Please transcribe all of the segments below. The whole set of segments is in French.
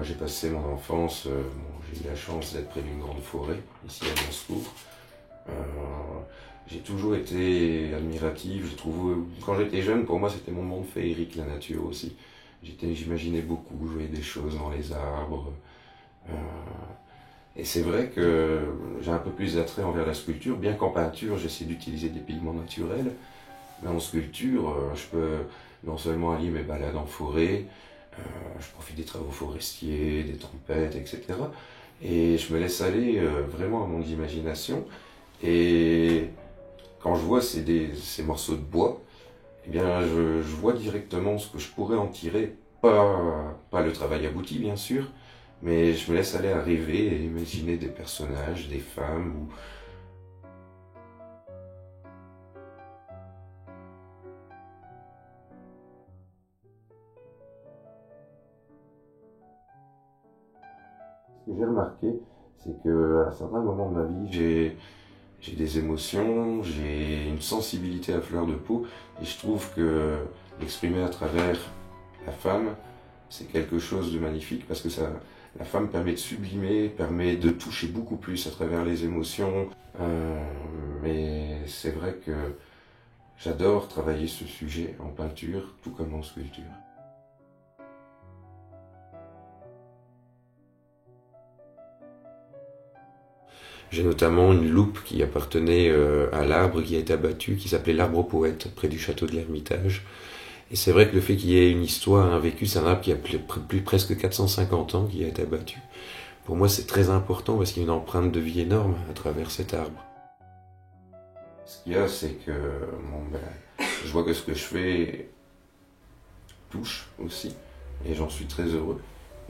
Moi j'ai passé mon enfance, j'ai eu la chance d'être près d'une grande forêt, ici à Moscou. Euh, j'ai toujours été admiratif, quand j'étais jeune, pour moi c'était mon monde féerique, la nature aussi. J'imaginais beaucoup, je voyais des choses dans les arbres. Euh, et c'est vrai que j'ai un peu plus d'attrait envers la sculpture, bien qu'en peinture j'essaie d'utiliser des pigments naturels. Mais en sculpture, je peux non seulement allier mes balades en forêt, je profite des travaux forestiers, des tempêtes, etc. Et je me laisse aller vraiment à mon imagination. Et quand je vois ces morceaux de bois, eh bien, je vois directement ce que je pourrais en tirer. Pas le travail abouti, bien sûr, mais je me laisse aller à rêver et imaginer des personnages, des femmes. Ce que j'ai remarqué, c'est qu'à certains moments de ma vie, j'ai des émotions, j'ai une sensibilité à fleur de peau, et je trouve que l'exprimer à travers la femme, c'est quelque chose de magnifique parce que la femme permet de sublimer, permet de toucher beaucoup plus à travers les émotions. Mais c'est vrai que j'adore travailler ce sujet en peinture, tout comme en sculpture. J'ai notamment une loupe qui appartenait à l'arbre qui a été abattu, qui s'appelait l'arbre poète, près du château de l'Ermitage. Et c'est vrai que le fait qu'il y ait une histoire, un vécu, c'est un arbre qui a presque 450 ans qui a été abattu. Pour moi, c'est très important parce qu'il y a une empreinte de vie énorme à travers cet arbre. Ce qu'il y a, c'est que je vois que ce que je fais touche aussi, et j'en suis très heureux,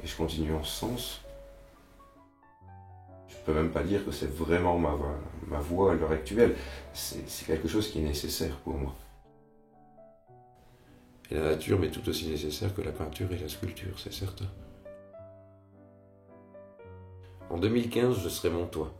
et je continue en ce sens. Je peux même pas dire que c'est vraiment ma voie à l'heure actuelle, c'est quelque chose qui est nécessaire pour moi. Et la nature m'est tout aussi nécessaire que la peinture et la sculpture, c'est certain. En 2015, je serai mon toit.